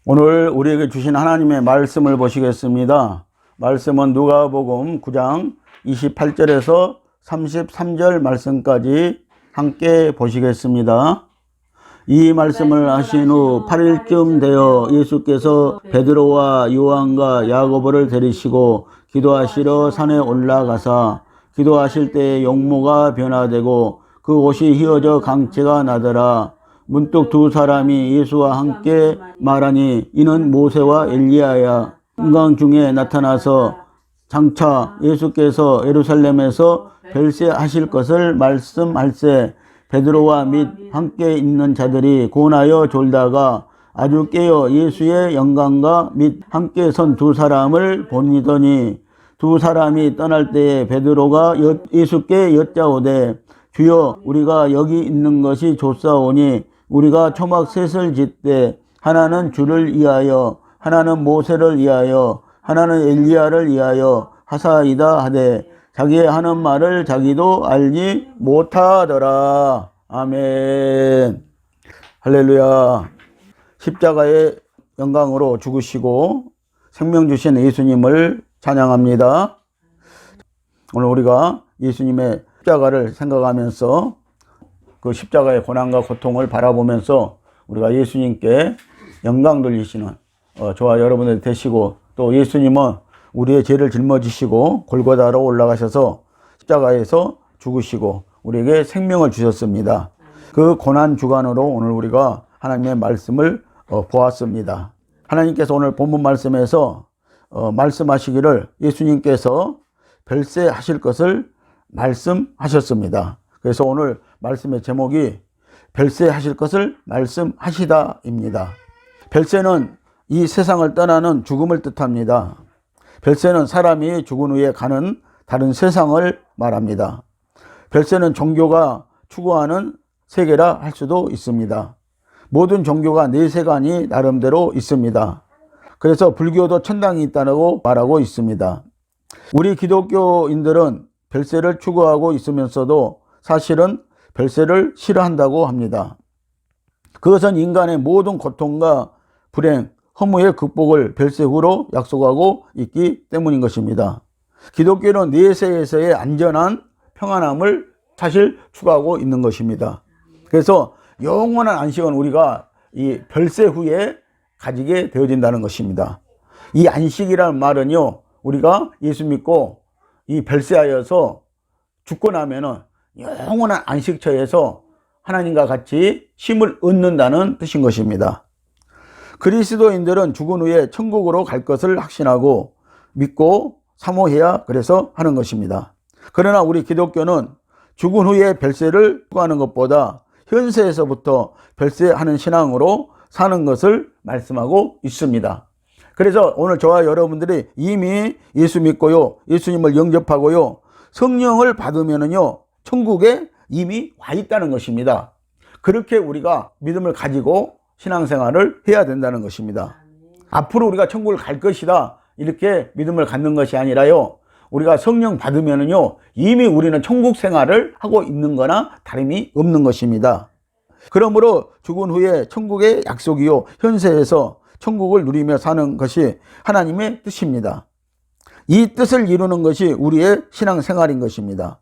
오늘 우리에게 주신 하나님의 말씀을 보시겠습니다. 말씀은 누가복음 9장 28절에서 33절 말씀까지 함께 보시겠습니다. 이 말씀을 하신 후 8일쯤 되어 예수께서 베드로와 요한과 야고보를 데리시고 기도하시러 산에 올라가사 기도하실 때 용모가 변화되고 그 옷이 휘어져 강체가 나더라. 문득 두 사람이 예수와 함께 말하니 이는 모세와 엘리야야. 인강 중에 나타나서 장차 예수께서 예루살렘에서 별세하실 것을 말씀할세 베드로와 및 함께 있는 자들이 고나여 졸다가 아주 깨어 예수의 영광과 및 함께 선 두 사람을 보니더니 두 사람이 떠날 때에 베드로가 예수께 여짜오되 주여 우리가 여기 있는 것이 좋사오니 우리가 초막 셋을 짓되 하나는 주를 위하여 하나는 모세를 위하여 하나는 엘리야를 위하여 하사이다 하되 자기의 하는 말을 자기도 알지 못하더라. 아멘. 할렐루야. 십자가의 영광으로 죽으시고 생명 주신 예수님을 찬양합니다. 오늘 우리가 예수님의 십자가를 생각하면서 그 십자가의 고난과 고통을 바라보면서 우리가 예수님께 영광 돌리시는 저와 여러분들 되시고, 또 예수님은 우리의 죄를 짊어지시고 골고다로 올라가셔서 십자가에서 죽으시고 우리에게 생명을 주셨습니다. 그 고난 주간으로 오늘 우리가 하나님의 말씀을 보았습니다. 하나님께서 오늘 본문 말씀에서 말씀하시기를 예수님께서 별세하실 것을 말씀하셨습니다. 그래서 오늘 말씀의 제목이 별세하실 것을 말씀하시다입니다. 별세는 이 세상을 떠나는 죽음을 뜻합니다. 별세는 사람이 죽은 후에 가는 다른 세상을 말합니다. 별세는 종교가 추구하는 세계라 할 수도 있습니다. 모든 종교가 네 세간이 나름대로 있습니다. 그래서 불교도 천당이 있다고 말하고 있습니다. 우리 기독교인들은 별세를 추구하고 있으면서도 사실은 별세를 싫어한다고 합니다. 그것은 인간의 모든 고통과 불행, 허무의 극복을 별세 후로 약속하고 있기 때문인 것입니다. 기독교는 내세에서의 안전한 평안함을 사실 추구하고 있는 것입니다. 그래서 영원한 안식은 우리가 이 별세 후에 가지게 되어진다는 것입니다. 이 안식이라는 말은요, 우리가 예수 믿고 이 별세하여서 죽고 나면은 영원한 안식처에서 하나님과 같이 쉼을 얻는다는 뜻인 것입니다. 그리스도인들은 죽은 후에 천국으로 갈 것을 확신하고 믿고 사모해야 그래서 하는 것입니다. 그러나 우리 기독교는 죽은 후에 별세를 추구하는 것보다 현세에서부터 별세하는 신앙으로 사는 것을 말씀하고 있습니다. 그래서 오늘 저와 여러분들이 이미 예수 믿고요, 예수님을 영접하고요, 성령을 받으면은요, 천국에 이미 와 있다는 것입니다. 그렇게 우리가 믿음을 가지고 신앙생활을 해야 된다는 것입니다. 앞으로 우리가 천국을 갈 것이다, 이렇게 믿음을 갖는 것이 아니라요, 우리가 성령 받으면은요, 이미 우리는 천국 생활을 하고 있는 거나 다름이 없는 것입니다. 그러므로 죽은 후에 천국의 약속이요, 현세에서 천국을 누리며 사는 것이 하나님의 뜻입니다. 이 뜻을 이루는 것이 우리의 신앙생활인 것입니다.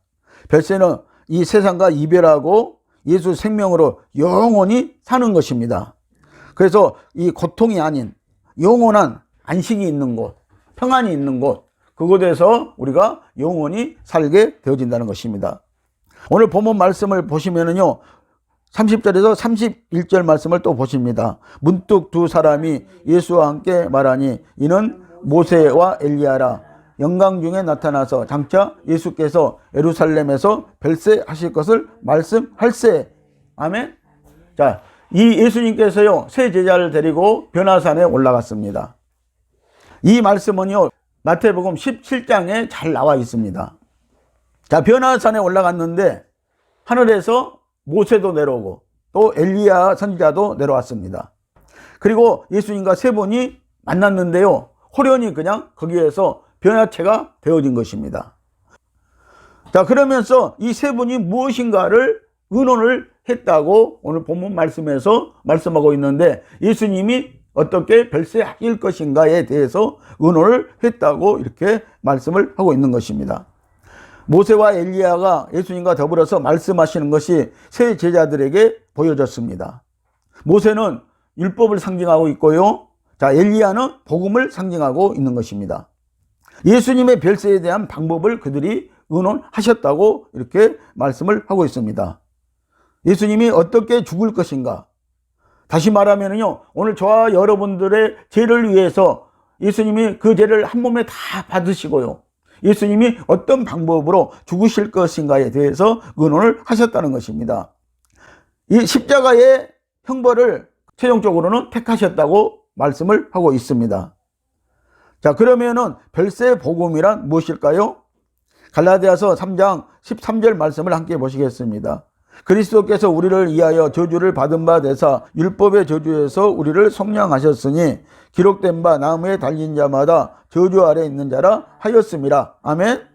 별세는 이 세상과 이별하고 예수 생명으로 영원히 사는 것입니다. 그래서 이 고통이 아닌 영원한 안식이 있는 곳, 평안이 있는 곳, 그곳에서 우리가 영원히 살게 되어진다는 것입니다. 오늘 본문 말씀을 보시면은요, 30절에서 31절 말씀을 또 보십니다. 문득 두 사람이 예수와 함께 말하니 이는 모세와 엘리야라. 영광 중에 나타나서 장차 예수께서 예루살렘에서 별세하실 것을 말씀할세. 아멘. 자, 이 예수님께서요, 세 제자를 데리고 변화산에 올라갔습니다. 이 말씀은요, 마태복음 17장에 잘 나와 있습니다. 자, 변화산에 올라갔는데 하늘에서 모세도 내려오고 또 엘리야 선지자도 내려왔습니다. 그리고 예수님과 세 분이 만났는데요, 호련히 그냥 거기에서 변화체가 되어진 것입니다. 자, 그러면서 이 세 분이 무엇인가를 의논을 했다고 오늘 본문 말씀에서 말씀하고 있는데, 예수님이 어떻게 별세하실 것인가에 대해서 의논을 했다고 이렇게 말씀을 하고 있는 것입니다. 모세와 엘리야가 예수님과 더불어서 말씀하시는 것이 세 제자들에게 보여졌습니다. 모세는 율법을 상징하고 있고요. 자, 엘리야는 복음을 상징하고 있는 것입니다. 예수님의 별세에 대한 방법을 그들이 의논하셨다고 이렇게 말씀을 하고 있습니다. 예수님이 어떻게 죽을 것인가? 다시 말하면요, 오늘 저와 여러분들의 죄를 위해서 예수님이 그 죄를 한 몸에 다 받으시고요, 예수님이 어떤 방법으로 죽으실 것인가에 대해서 의논을 하셨다는 것입니다. 이 십자가의 형벌을 최종적으로는 택하셨다고 말씀을 하고 있습니다. 자, 그러면은 별세 복음이란 무엇일까요? 갈라디아서 3장 13절 말씀을 함께 보시겠습니다. 그리스도께서 우리를 위하여 저주를 받은 바 되사 율법의 저주에서 우리를 속량하셨으니 기록된 바 나무에 달린 자마다 저주 아래 있는 자라 하였음이라. 아멘.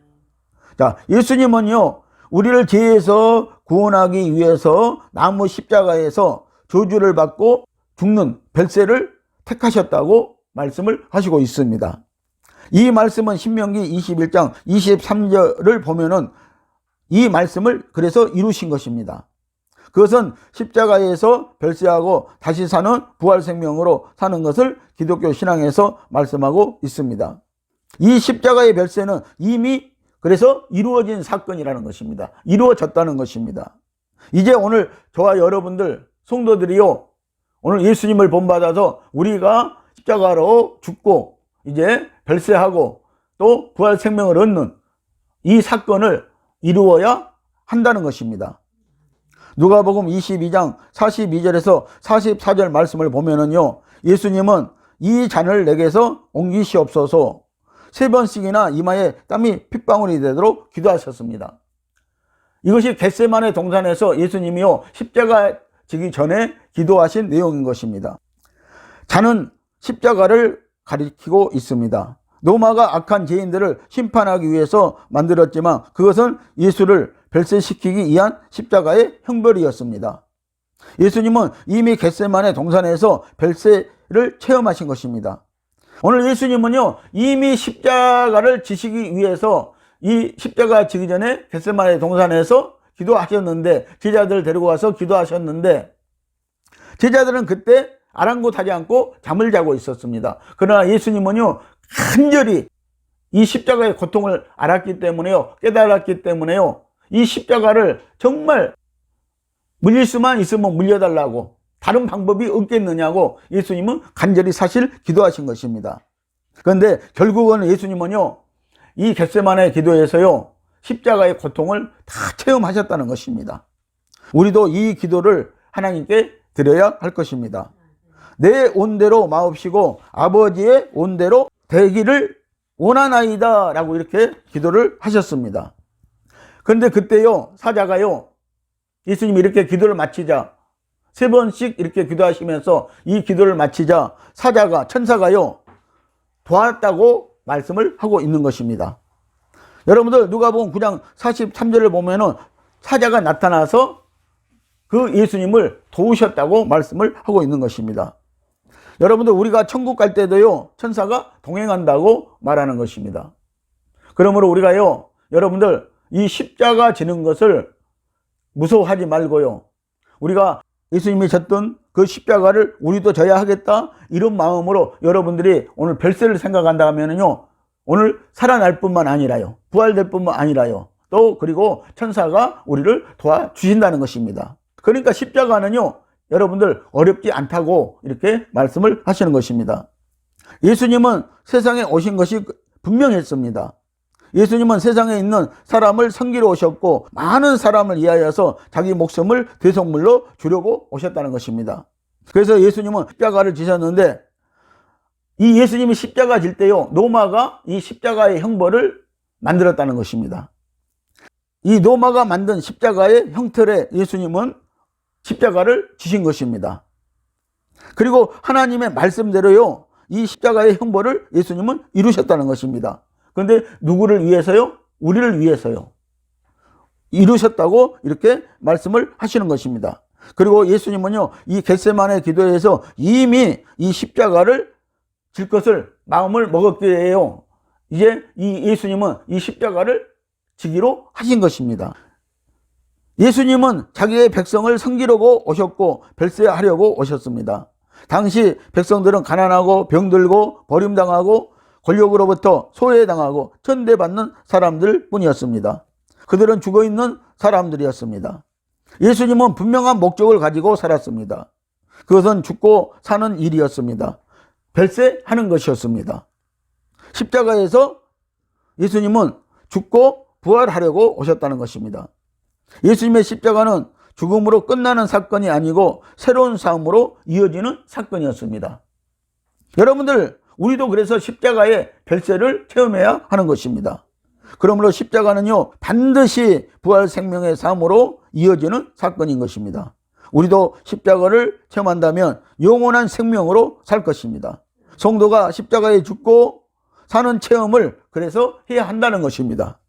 자, 예수님은요, 우리를 죄에서 구원하기 위해서 나무 십자가에서 저주를 받고 죽는 별세를 택하셨다고 말씀을 하시고 있습니다. 이 말씀은 신명기 21장 23절을 보면은 이 말씀을 그래서 이루신 것입니다. 그것은 십자가에서 별세하고 다시 사는 부활 생명으로 사는 것을 기독교 신앙에서 말씀하고 있습니다. 이 십자가의 별세는 이미 그래서 이루어진 사건이라는 것입니다. 이루어졌다는 것입니다. 이제 오늘 저와 여러분들 성도들이요, 오늘 예수님을 본받아서 우리가 십자가로 죽고 이제 별세하고 또 부활 생명을 얻는 이 사건을 이루어야 한다는 것입니다. 누가복음 22장 42절에서 44절 말씀을 보면은요, 예수님은 이 잔을 내게서 옮기시옵소서 세 번씩이나 이마에 땀이 핏방울이 되도록 기도하셨습니다. 이것이 겟세마네 동산에서 예수님이요, 십자가 지기 전에 기도하신 내용인 것입니다. 잔은 십자가를 가리키고 있습니다. 로마가 악한 죄인들을 심판하기 위해서 만들었지만 그것은 예수를 별세시키기 위한 십자가의 형벌이었습니다. 예수님은 이미 겟세마네 동산에서 별세를 체험하신 것입니다. 오늘 예수님은요, 이미 십자가를 지시기 위해서 이 십자가 지기 전에 겟세마네 동산에서 기도하셨는데, 제자들 데리고 와서 기도하셨는데, 제자들은 그때 아랑곳하지 않고 잠을 자고 있었습니다. 그러나 예수님은요, 간절히 이 십자가의 고통을 알았기 때문에요, 깨달았기 때문에요, 이 십자가를 정말 물릴 수만 있으면 물려달라고, 다른 방법이 없겠느냐고 예수님은 간절히 사실 기도하신 것입니다. 그런데 결국은 예수님은요, 이 겟세마네 기도에서요, 십자가의 고통을 다 체험하셨다는 것입니다. 우리도 이 기도를 하나님께 드려야 할 것입니다. 내 온대로 마옵시고 아버지의 온대로 되기를 원하나이다 라고 이렇게 기도를 하셨습니다. 그런데 그때요, 사자가요, 예수님이 이렇게 기도를 마치자, 세 번씩 이렇게 기도하시면서 이 기도를 마치자 사자가, 천사가요, 도왔다고 말씀을 하고 있는 것입니다. 여러분들 누가복음 9장 43절을 보면은 사자가 나타나서 그 예수님을 도우셨다고 말씀을 하고 있는 것입니다. 여러분들 우리가 천국 갈 때도요, 천사가 동행한다고 말하는 것입니다. 그러므로 우리가요, 여러분들 이 십자가 지는 것을 무서워하지 말고요, 우리가 예수님이 졌던 그 십자가를 우리도 져야 하겠다, 이런 마음으로 여러분들이 오늘 별세를 생각한다 하면은요, 오늘 살아날 뿐만 아니라요, 부활될 뿐만 아니라요, 또 그리고 천사가 우리를 도와주신다는 것입니다. 그러니까 십자가는요, 여러분들 어렵지 않다고 이렇게 말씀을 하시는 것입니다. 예수님은 세상에 오신 것이 분명했습니다. 예수님은 세상에 있는 사람을 섬기러 오셨고 많은 사람을 위하여서 자기 목숨을 대속물로 주려고 오셨다는 것입니다. 그래서 예수님은 십자가를 지셨는데, 이 예수님이 십자가 질 때요, 로마가 이 십자가의 형벌을 만들었다는 것입니다. 이 로마가 만든 십자가의 형틀에 예수님은 십자가를 지신 것입니다. 그리고 하나님의 말씀대로요, 이 십자가의 형벌을 예수님은 이루셨다는 것입니다. 그런데 누구를 위해서요? 우리를 위해서요. 이루셨다고 이렇게 말씀을 하시는 것입니다. 그리고 예수님은요, 이 겟세마네 기도에서 이미 이 십자가를 질 것을 마음을 먹었기에요. 이제 이 예수님은 이 십자가를 지기로 하신 것입니다. 예수님은 자기의 백성을 섬기려고 오셨고 별세하려고 오셨습니다. 당시 백성들은 가난하고 병들고 버림당하고 권력으로부터 소외당하고 천대받는 사람들 뿐이었습니다. 그들은 죽어있는 사람들이었습니다. 예수님은 분명한 목적을 가지고 살았습니다. 그것은 죽고 사는 일이었습니다. 별세하는 것이었습니다. 십자가에서 예수님은 죽고 부활하려고 오셨다는 것입니다. 예수님의 십자가는 죽음으로 끝나는 사건이 아니고 새로운 삶으로 이어지는 사건이었습니다. 여러분들, 우리도 그래서 십자가의 별세를 체험해야 하는 것입니다. 그러므로 십자가는요, 반드시 부활 생명의 삶으로 이어지는 사건인 것입니다. 우리도 십자가를 체험한다면 영원한 생명으로 살 것입니다. 성도가 십자가에 죽고 사는 체험을 그래서 해야 한다는 것입니다.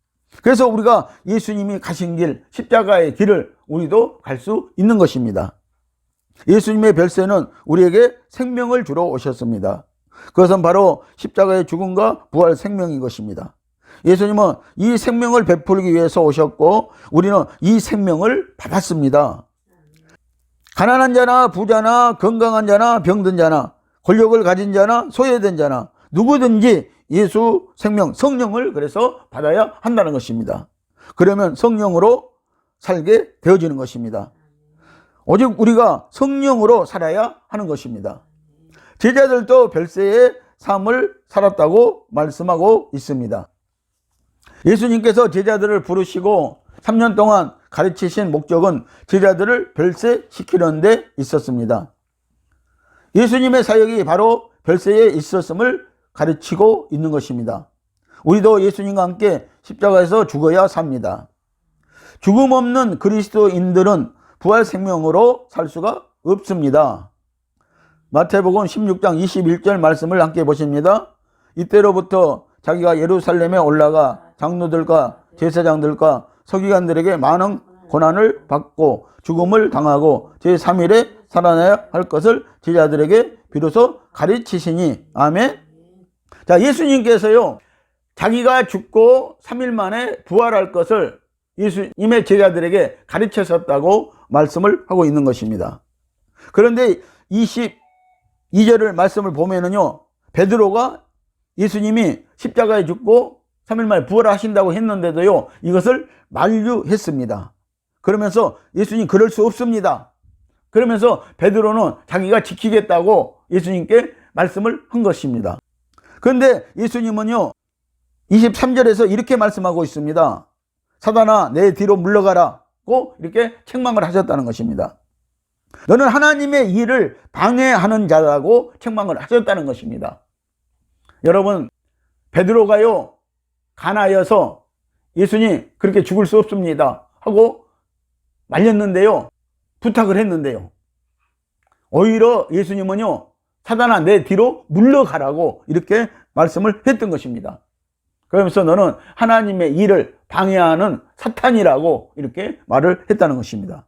그래서 우리가 예수님이 가신 길, 십자가의 길을 우리도 갈 수 있는 것입니다. 예수님의 별세는 우리에게 생명을 주러 오셨습니다. 그것은 바로 십자가의 죽음과 부활 생명인 것입니다. 예수님은 이 생명을 베풀기 위해서 오셨고 우리는 이 생명을 받았습니다. 가난한 자나 부자나 건강한 자나 병든 자나 권력을 가진 자나 소외된 자나 누구든지 예수 생명, 성령을 그래서 받아야 한다는 것입니다. 그러면 성령으로 살게 되어지는 것입니다. 오직 우리가 성령으로 살아야 하는 것입니다. 제자들도 별세의 삶을 살았다고 말씀하고 있습니다. 예수님께서 제자들을 부르시고 3년 동안 가르치신 목적은 제자들을 별세시키는 데 있었습니다. 예수님의 사역이 바로 별세에 있었음을 가르치고 있는 것입니다. 우리도 예수님과 함께 십자가에서 죽어야 삽니다. 죽음 없는 그리스도인들은 부활 생명으로 살 수가 없습니다. 마태복음 16장 21절 말씀을 함께 보십니다. 이때로부터 자기가 예루살렘에 올라가 장로들과 제사장들과 서기관들에게 많은 고난을 받고 죽음을 당하고 제3일에 살아나야 할 것을 제자들에게 비로소 가르치시니. 아멘. 자, 예수님께서요, 자기가 죽고 3일 만에 부활할 것을 예수님의 제자들에게 가르치셨다고 말씀을 하고 있는 것입니다. 그런데 22절을 말씀을 보면은요, 베드로가 예수님이 십자가에 죽고 3일 만에 부활하신다고 했는데도요, 이것을 만류했습니다. 그러면서 예수님 그럴 수 없습니다. 그러면서 베드로는 자기가 지키겠다고 예수님께 말씀을 한 것입니다. 그런데 예수님은요, 23절에서 이렇게 말씀하고 있습니다. 사단아, 내 뒤로 물러가라고 이렇게 책망을 하셨다는 것입니다. 너는 하나님의 일을 방해하는 자라고 책망을 하셨다는 것입니다. 여러분, 베드로가요, 가나여서 예수님 그렇게 죽을 수 없습니다 하고 말렸는데요, 부탁을 했는데요, 오히려 예수님은요, 사단아, 내 뒤로 물러가라고 이렇게 말씀을 했던 것입니다. 그러면서 너는 하나님의 일을 방해하는 사탄이라고 이렇게 말을 했다는 것입니다.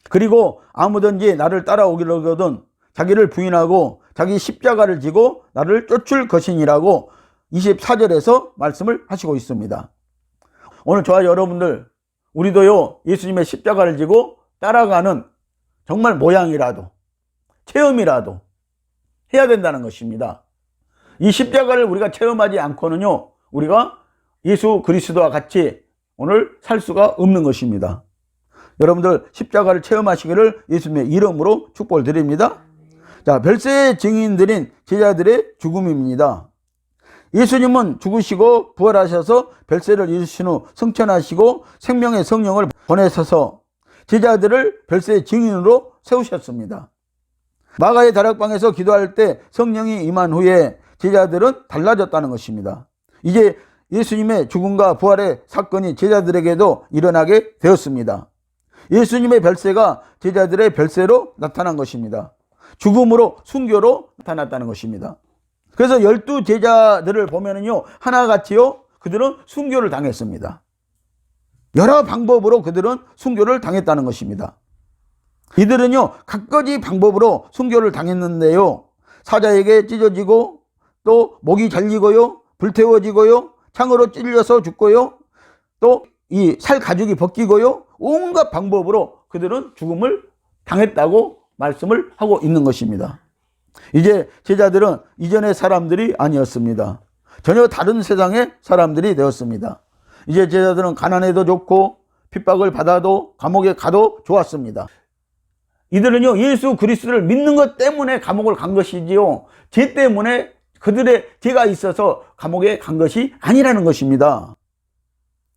그리고 아무든지 나를 따라오기로거든 자기를 부인하고 자기 십자가를 지고 나를 쫓을 것이니라고 24절에서 말씀을 하시고 있습니다. 오늘 저와 여러분들, 우리도요, 예수님의 십자가를 지고 따라가는 정말 모양이라도 체험이라도 해야 된다는 것입니다. 이 십자가를 우리가 체험하지 않고는요, 우리가 예수 그리스도와 같이 오늘 살 수가 없는 것입니다. 여러분들 십자가를 체험하시기를 예수님의 이름으로 축복을 드립니다. 자, 별세의 증인들인 제자들의 죽음입니다. 예수님은 죽으시고 부활하셔서 별세를 이루신 후 승천하시고 생명의 성령을 보내셔서 제자들을 별세의 증인으로 세우셨습니다. 마가의 다락방에서 기도할 때 성령이 임한 후에 제자들은 달라졌다는 것입니다. 이제 예수님의 죽음과 부활의 사건이 제자들에게도 일어나게 되었습니다. 예수님의 별세가 제자들의 별세로 나타난 것입니다. 죽음으로 순교로 나타났다는 것입니다. 그래서 12제자들을 보면은요, 하나같이요, 그들은 순교를 당했습니다. 여러 방법으로 그들은 순교를 당했다는 것입니다. 이들은요, 각가지 방법으로 순교를 당했는데요, 사자에게 찢어지고, 또 목이 잘리고요, 불태워지고요, 창으로 찔려서 죽고요, 또 이 살 가죽이 벗기고요, 온갖 방법으로 그들은 죽음을 당했다고 말씀을 하고 있는 것입니다. 이제 제자들은 이전의 사람들이 아니었습니다. 전혀 다른 세상의 사람들이 되었습니다. 이제 제자들은 가난해도 좋고 핍박을 받아도 감옥에 가도 좋았습니다. 이들은요, 예수 그리스도를 믿는 것 때문에 감옥을 간 것이지요, 죄 때문에 그들의 죄가 있어서 감옥에 간 것이 아니라는 것입니다.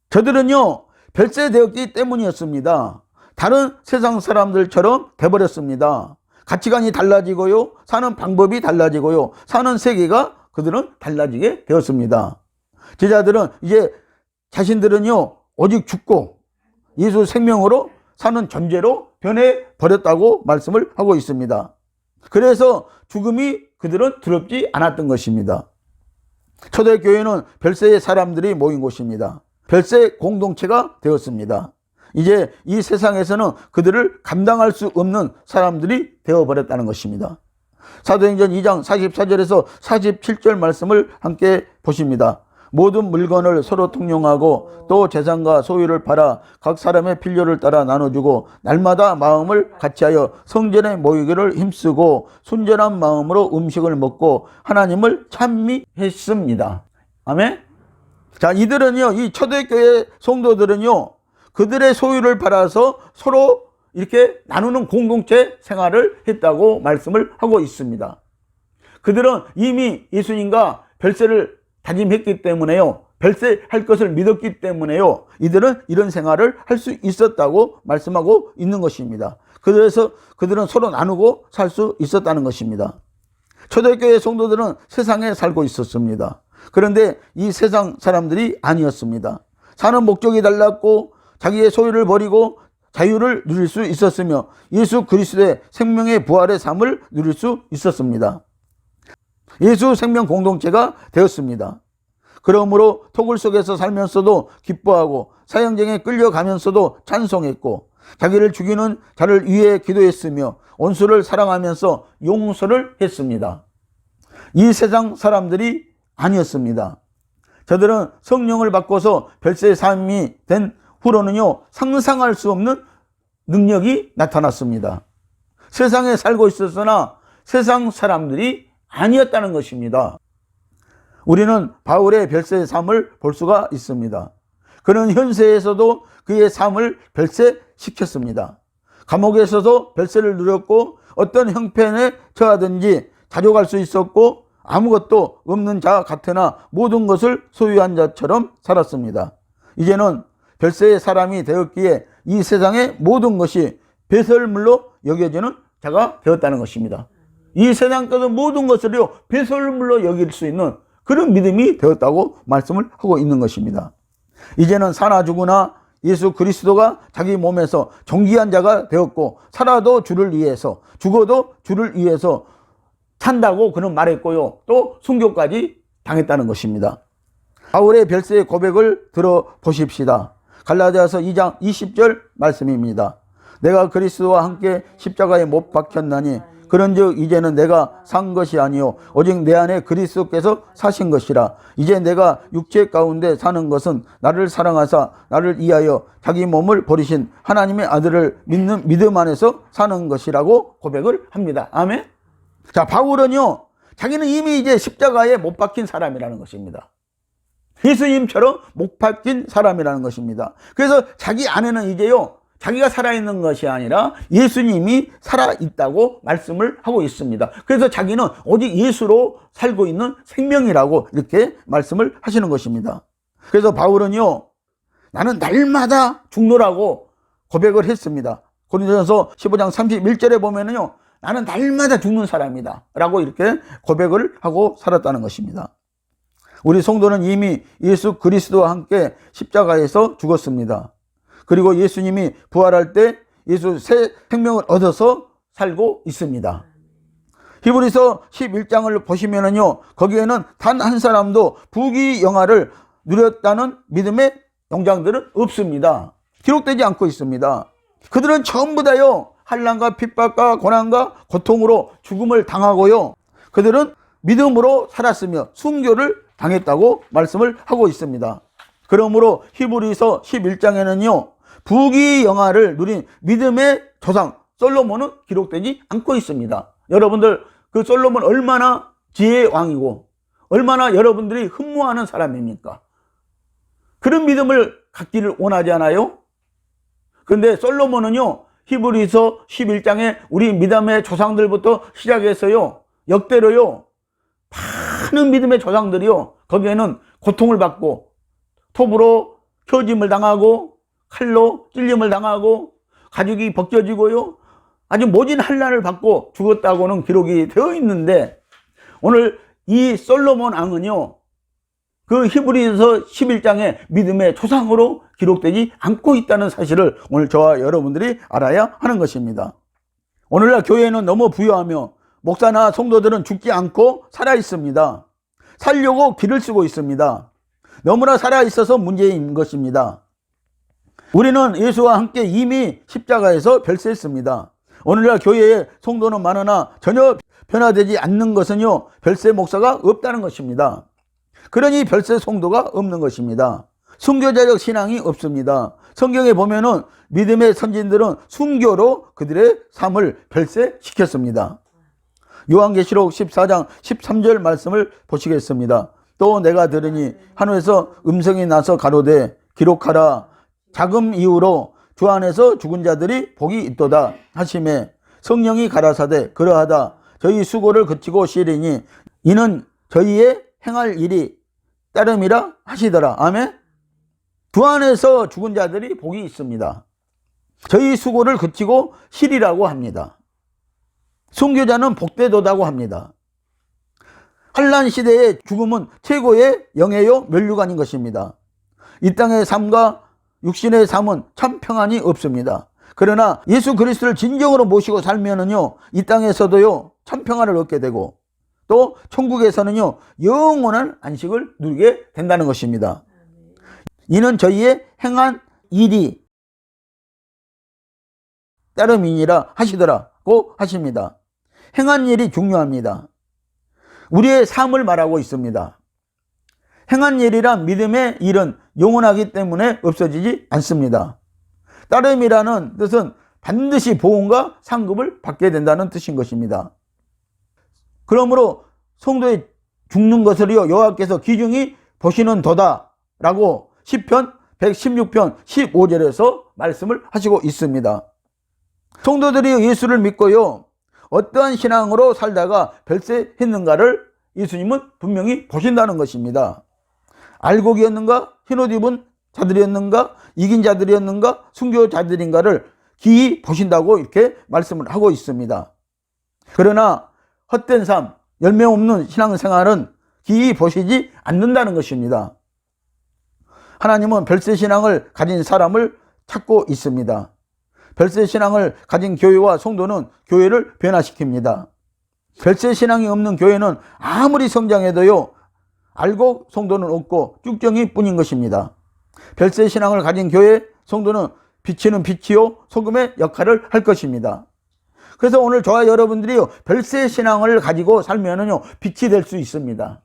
저들은요, 별세되었기 때문이었습니다. 다른 세상 사람들처럼 돼버렸습니다. 가치관이 달라지고요, 사는 방법이 달라지고요, 사는 세계가 그들은 달라지게 되었습니다. 제자들은 이제 자신들은요, 오직 죽고 예수 생명으로 사는 존재로 변해버렸다고 말씀을 하고 있습니다. 그래서 죽음이 그들은 두렵지 않았던 것입니다. 초대교회는 별세의 사람들이 모인 곳입니다. 별세 공동체가 되었습니다. 이제 이 세상에서는 그들을 감당할 수 없는 사람들이 되어버렸다는 것입니다. 사도행전 2장 44절에서 47절 말씀을 함께 보십니다. 모든 물건을 서로 통용하고 또 재산과 소유를 팔아 각 사람의 필요를 따라 나눠주고 날마다 마음을 같이하여 성전에 모이기를 힘쓰고 순전한 마음으로 음식을 먹고 하나님을 찬미했습니다. 아멘. 자, 이들은요, 이 초대교회 성도들은요, 그들의 소유를 팔아서 서로 이렇게 나누는 공동체 생활을 했다고 말씀을 하고 있습니다. 그들은 이미 예수님과 별세를 다짐했기 때문에요, 별세할 것을 믿었기 때문에요, 이들은 이런 생활을 할 수 있었다고 말씀하고 있는 것입니다. 그래서 그들은 서로 나누고 살 수 있었다는 것입니다. 초대교회 성도들은 세상에 살고 있었습니다. 그런데 이 세상 사람들이 아니었습니다. 사는 목적이 달랐고 자기의 소유를 버리고 자유를 누릴 수 있었으며 예수 그리스도의 생명의 부활의 삶을 누릴 수 있었습니다. 예수 생명 공동체가 되었습니다. 그러므로 토굴 속에서 살면서도 기뻐하고 사형장에 끌려가면서도 찬송했고 자기를 죽이는 자를 위해 기도했으며 원수를 사랑하면서 용서를 했습니다. 이 세상 사람들이 아니었습니다. 저들은 성령을 받고서 별세의 삶이 된 후로는요, 상상할 수 없는 능력이 나타났습니다. 세상에 살고 있었으나 세상 사람들이 아니었다는 것입니다. 우리는 바울의 별세의 삶을 볼 수가 있습니다. 그는 현세에서도 그의 삶을 별세시켰습니다. 감옥에서도 별세를 누렸고 어떤 형편에 처하든지 자족할 수 있었고 아무것도 없는 자 같으나 모든 것을 소유한 자처럼 살았습니다. 이제는 별세의 사람이 되었기에 이 세상의 모든 것이 배설물로 여겨지는 자가 되었다는 것입니다. 이 세상 것은 모든 것을요, 배설물로 여길 수 있는 그런 믿음이 되었다고 말씀을 하고 있는 것입니다. 이제는 사나 죽으나 예수 그리스도가 자기 몸에서 존귀한 자가 되었고 살아도 주를 위해서 죽어도 주를 위해서 산다고 그는 말했고요, 또 순교까지 당했다는 것입니다. 바울의 별세의 고백을 들어보십시다. 갈라디아서 2장 20절 말씀입니다. 내가 그리스도와 함께 십자가에 못 박혔나니 그런즉 이제는 내가 산 것이 아니요 오직 내 안에 그리스도께서 사신 것이라. 이제 내가 육체 가운데 사는 것은 나를 사랑하사 나를 위하여 자기 몸을 버리신 하나님의 아들을 믿는 믿음 안에서 사는 것이라고 고백을 합니다. 아멘. 자, 바울은요, 자기는 이미 이제 십자가에 못 박힌 사람이라는 것입니다. 예수님처럼 못 박힌 사람이라는 것입니다. 그래서 자기 안에는 이제요, 자기가 살아있는 것이 아니라 예수님이 살아있다고 말씀을 하고 있습니다. 그래서 자기는 오직 예수로 살고 있는 생명이라고 이렇게 말씀을 하시는 것입니다. 그래서 바울은요, 나는 날마다 죽노라고 고백을 했습니다. 고린도전서 15장 31절에 보면은요, 나는 날마다 죽는 사람이다 라고 이렇게 고백을 하고 살았다는 것입니다. 우리 성도는 이미 예수 그리스도와 함께 십자가에서 죽었습니다. 그리고 예수님이 부활할 때 예수 새 생명을 얻어서 살고 있습니다. 히브리서 11장을 보시면은요, 거기에는 단 한 사람도 부귀 영화를 누렸다는 믿음의 영장들은 없습니다. 기록되지 않고 있습니다. 그들은 전부 다요 환난과 핍박과 고난과 고통으로 죽음을 당하고요, 그들은 믿음으로 살았으며 순교를 당했다고 말씀을 하고 있습니다. 그러므로 히브리서 11장에는요 부귀영화를 누린 믿음의 조상 솔로몬은 기록되지 않고 있습니다. 여러분들, 그 솔로몬 얼마나 지혜의 왕이고 얼마나 여러분들이 흠모하는 사람입니까? 그런 믿음을 갖기를 원하지 않아요? 그런데 솔로몬은요 히브리서 11장에 우리 믿음의 조상들부터 시작해서요 역대로요 많은 믿음의 조상들이요 거기에는 고통을 받고 톱으로 표짐을 당하고 칼로 찔림을 당하고 가죽이 벗겨지고요 아주 모진 환난을 받고 죽었다고는 기록이 되어 있는데, 오늘 이 솔로몬 왕은요 그 히브리서 11장의 믿음의 조상으로 기록되지 않고 있다는 사실을 오늘 저와 여러분들이 알아야 하는 것입니다. 오늘날 교회는 너무 부유하며 목사나 성도들은 죽지 않고 살아 있습니다. 살려고 길을 쓰고 있습니다. 너무나 살아 있어서 문제인 것입니다. 우리는 예수와 함께 이미 십자가에서 별세했습니다. 오늘날 교회에 성도는 많으나 전혀 변화되지 않는 것은요 별세 목사가 없다는 것입니다. 그러니 별세 성도가 없는 것입니다. 순교자적 신앙이 없습니다. 성경에 보면은 믿음의 선진들은 순교로 그들의 삶을 별세시켰습니다. 요한계시록 14장 13절 말씀을 보시겠습니다. 또 내가 들으니 하늘에서 음성이 나서 가로되 기록하라, 자금 이후로 주 안에서 죽은 자들이 복이 있도다 하시매 성령이 가라사대 그러하다 저희 수고를 그치고 쉬리니 이는 저희의 행할 일이 따름이라 하시더라. 아멘. 주 안에서 죽은 자들이 복이 있습니다. 저희 수고를 그치고 쉬리라고 합니다. 순교자는 복되도다고 합니다. 환난 시대의 죽음은 최고의 영예요 면류관인 것입니다. 이 땅의 삶과 육신의 삶은 참 평안이 없습니다. 그러나 예수 그리스도를 진정으로 모시고 살면은요 이 땅에서도요 참 평안을 얻게 되고 또 천국에서는요 영원한 안식을 누리게 된다는 것입니다. 이는 저희의 행한 일이 따름이니라 하시더라고 하십니다. 행한 일이 중요합니다. 우리의 삶을 말하고 있습니다. 행한 일이란 믿음의 일은 영원하기 때문에 없어지지 않습니다. 따름이라는 뜻은 반드시 보응과 상급을 받게 된다는 뜻인 것입니다. 그러므로 성도의 죽는 것을요 여호와께서 귀중히 보시는 도다 라고 시편 116편 15절에서 말씀을 하시고 있습니다. 성도들이 예수를 믿고요 어떠한 신앙으로 살다가 별세했는가를 예수님은 분명히 보신다는 것입니다. 알곡이었는가, 흰옷 입은 자들이었는가, 이긴 자들이었는가, 순교자들인가를 기이 보신다고 이렇게 말씀을 하고 있습니다. 그러나 헛된 삶, 열매 없는 신앙생활은 기이 보시지 않는다는 것입니다. 하나님은 별세신앙을 가진 사람을 찾고 있습니다. 별세신앙을 가진 교회와 성도는 교회를 변화시킵니다. 별세신앙이 없는 교회는 아무리 성장해도요 알고 성도는 없고 쭉정이 뿐인 것입니다. 별세신앙을 가진 교회, 성도는 비치는 빛이요 소금의 역할을 할 것입니다. 그래서 오늘 저와 여러분들이 별세신앙을 가지고 살면은요 빛이 될 수 있습니다.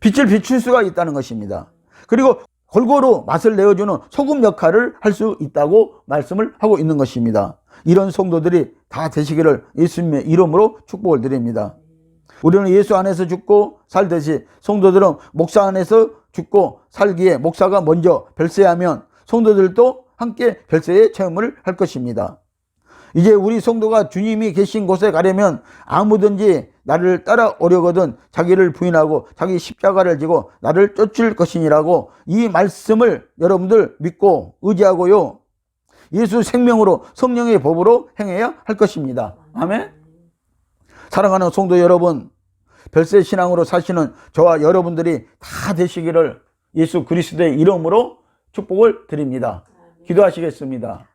빛을 비출 수가 있다는 것입니다. 그리고 골고루 맛을 내어주는 소금 역할을 할 수 있다고 말씀을 하고 있는 것입니다. 이런 성도들이 다 되시기를 예수님의 이름으로 축복을 드립니다. 우리는 예수 안에서 죽고 살듯이 성도들은 목사 안에서 죽고 살기에 목사가 먼저 별세하면 성도들도 함께 별세의 체험을 할 것입니다. 이제 우리 성도가 주님이 계신 곳에 가려면 아무든지 나를 따라오려거든 자기를 부인하고 자기 십자가를 지고 나를 쫓을 것이니라고 이 말씀을 여러분들 믿고 의지하고요 예수 생명으로 성령의 법으로 행해야 할 것입니다. 아멘. 사랑하는 성도 여러분, 별세 신앙으로 사시는 저와 여러분들이 다 되시기를 예수 그리스도의 이름으로 축복을 드립니다. 기도하시겠습니다.